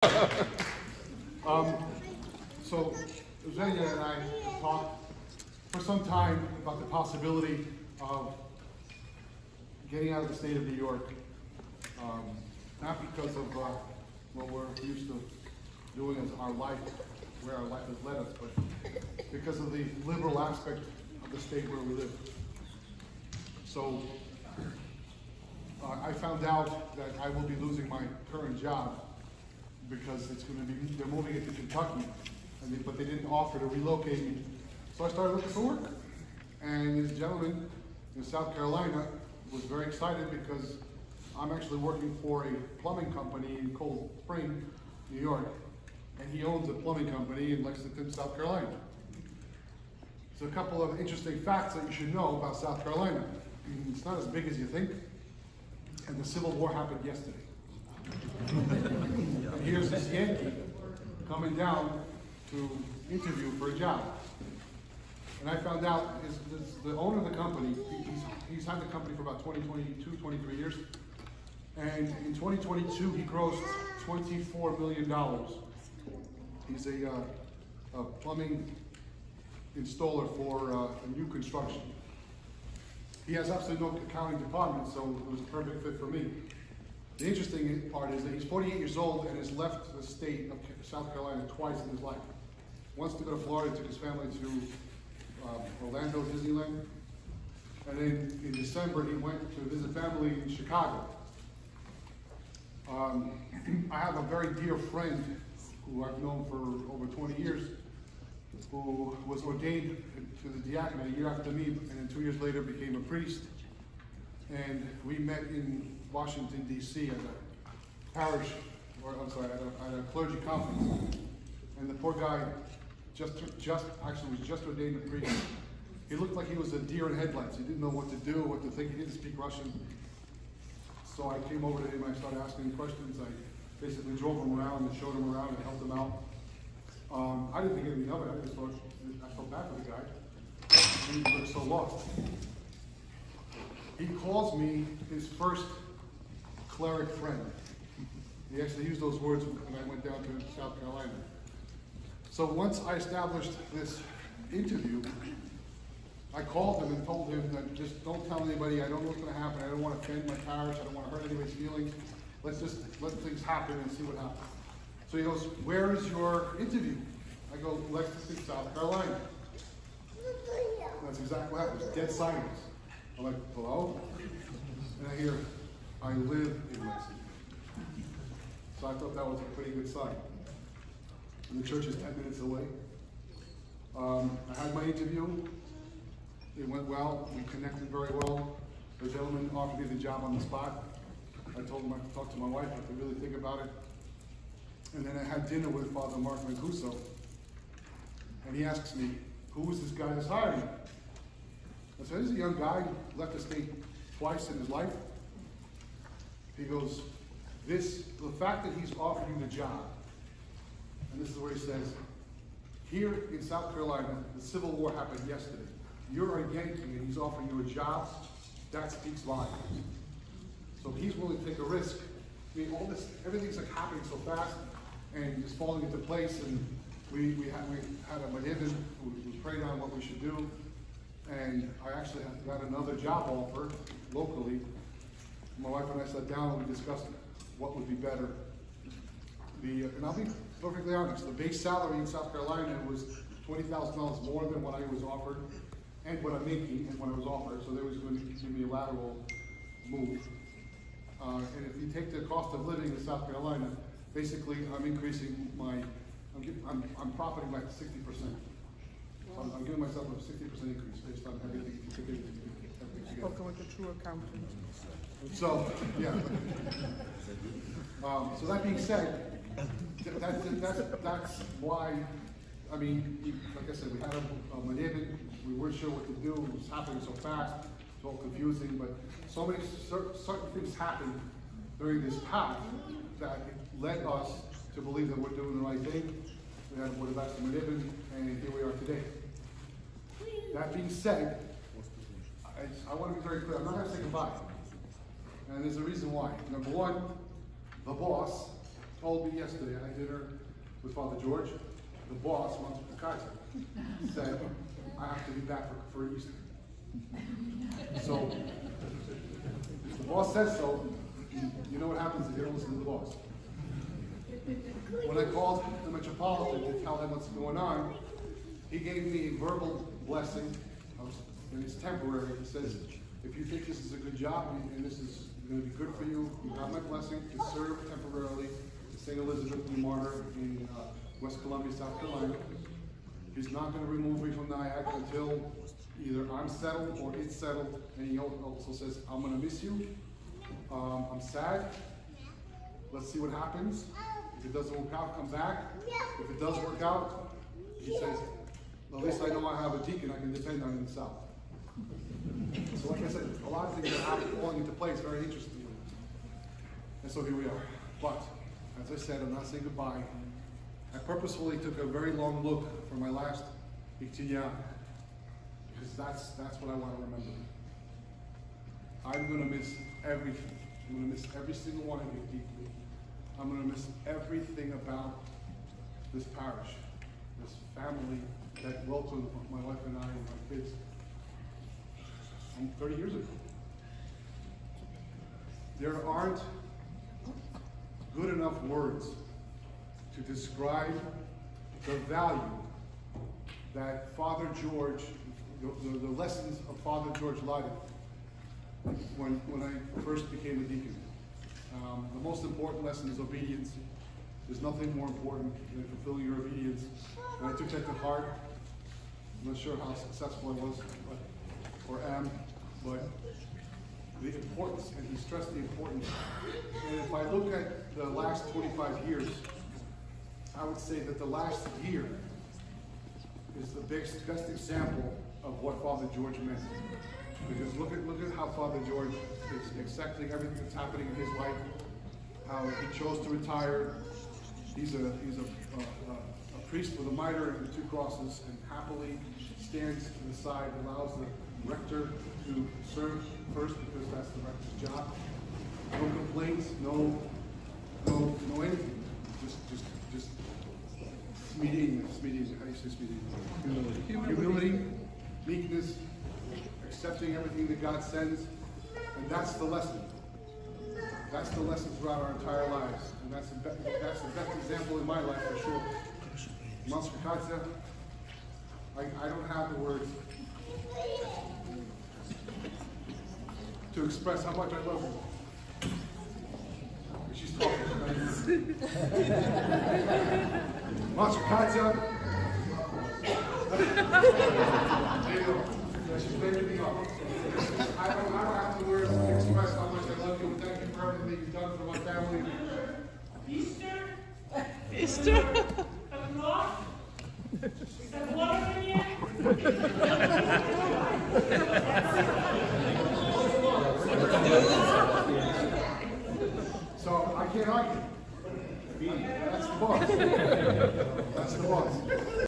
So Zhenya and I talked for some time about the possibility of getting out of the state of New York, not because of what we're used to doing as our life, where our life has led us, but because of the liberal aspect of the state where we live. So I found out that I will be losing my current job because it's going to be, they're moving it to Kentucky, but they didn't offer to relocate me. So I started looking for work. And this gentleman in South Carolina was very excited because I'm actually working for a plumbing company in Cold Spring, New York, and he owns a plumbing company in Lexington, South Carolina. So a couple of interesting facts that you should know about South Carolina. It's not as big as you think, and the Civil War happened yesterday. And here's this Yankee coming down to interview for a job. And I found out is the owner of the company, he's had the company for about 22, 23 years. And in 2022, he grossed $24 million. He's a plumbing installer for new construction. He has absolutely no accounting department, so it was a perfect fit for me. The interesting part is that he's 48 years old and has left the state of South Carolina twice in his life. Once to go to Florida, took his family to Orlando, Disneyland. And then in December, he went to visit family in Chicago. I have a very dear friend who I've known for over 20 years, who was ordained to the diaconate a year after me, and then 2 years later became a priest. And we met in Washington, D.C. at a parish, or I'm sorry, at a clergy conference. And the poor guy actually was just ordained a priest. He looked like he was a deer in headlights. He didn't know what to do, what to think. He didn't speak Russian. So I came over to him, I started asking him questions. I basically drove him around and showed him around and helped him out. I didn't think anything of it. I felt bad for the guy. He looked so lost. He calls me his first cleric friend. He actually used those words when I went down to South Carolina. So once I established this interview, I called him and told him that just don't tell anybody, I don't know what's going to happen, I don't want to offend my parish, I don't want to hurt anybody's feelings, let's just let things happen and see what happens. So he goes, where is your interview? I go, Lexington, South Carolina. That's exactly what happened, dead silence. I'm like, hello? And I hear, I live in Lexington. So I thought that was a pretty good sign. And the church is 10 minutes away. I had my interview. It went well. We connected very well. The gentleman offered me the job on the spot. I told him I could talk to my wife. I could really think about it. And then I had dinner with Father Mark Mancuso. And he asks me, who is this guy that's hiring? I said, this is a young guy, left the state twice in his life. He goes, the fact that he's offered you the job, and this is where he says, here in South Carolina, the Civil War happened yesterday. You're a Yankee and he's offering you a job, that speaks volumes. So he's willing to take a risk. I mean, all this, everything's like happening so fast and just falling into place. And we had a Madhivan who prayed on what we should do. And I actually got another job offer locally. My wife and I sat down and we discussed what would be better. And I'll be perfectly honest, the base salary in South Carolina was $20,000 more than what I was offered, and what I'm making and what I was offered, so they was going to give me a lateral move. And if you take the cost of living in South Carolina, basically I'm increasing I'm profiting by 60%. So I'm giving myself a 60% increase based on everything. Spoken with a true accountant. So, yeah. So that being said, that's why, I mean, like I said, we had a Madhivan, we weren't sure what to do, it was happening so fast, it's all confusing, but so many certain things happened during this path that it led us to believe that we're doing the right thing. We had Board of Action Madhivan, and here we are today. That being said, I want to be very clear, I'm not going to say goodbye. And there's a reason why. Number one, the boss told me yesterday I had dinner with Father George, the boss, said, I have to be back for Easter. So, if the boss says so, you know what happens if you don't listen to the boss. When I called the Metropolitan to tell him what's going on, he gave me a verbal blessing, and it's temporary. He says, if you think this is a good job and this is going to be good for you, you have my blessing to serve temporarily at St. Elizabeth the Martyr in West Columbia, South Carolina. He's not going to remove me from Nyack until either I'm settled or it's settled. And he also says, I'm going to miss you. I'm sad. Let's see what happens. If it doesn't work out, come back. If it does work out, he says, at least I know I have a deacon I can depend on in the South. So like I said, a lot of things are falling into place, very interesting. And so here we are. But, as I said, I'm not saying goodbye. I purposefully took a very long look for my last Nyack, because that's what I want to remember. I'm going to miss everything. I'm going to miss every single one of you deeply. I'm going to miss everything about this parish, this family that welcomed my wife and I and my kids 30 years ago. There aren't good enough words to describe the value that Father George, the lessons of Father George Lyden when I first became a deacon. The most important lesson is obedience. There's nothing more important than fulfilling your obedience. And I took that to heart. I'm not sure how successful I was or am, but the importance, and he stressed the importance. And if I look at the last 25 years, I would say that the last year is the best example of what Father George meant. Because look at how Father George is accepting everything that's happening in his life, how he chose to retire. He's a priest with a mitre and 2 crosses, and happily stands to the side, allows the rector to serve first because that's the rector's job. No complaints, no anything. Just smeding, how do you say smeding? Humility, meekness, accepting everything that God sends, and that's the lesson. That's the lesson throughout our entire lives, and that's the best example in my life for sure. I don't have the words to express how much I love her. She's talking. Master she's making me up. I don't have the words to express how much I love you. Thank you for everything you've done for my family. Easter? A cross? Is that water in here? So I can't argue. That's the boss. That's the boss.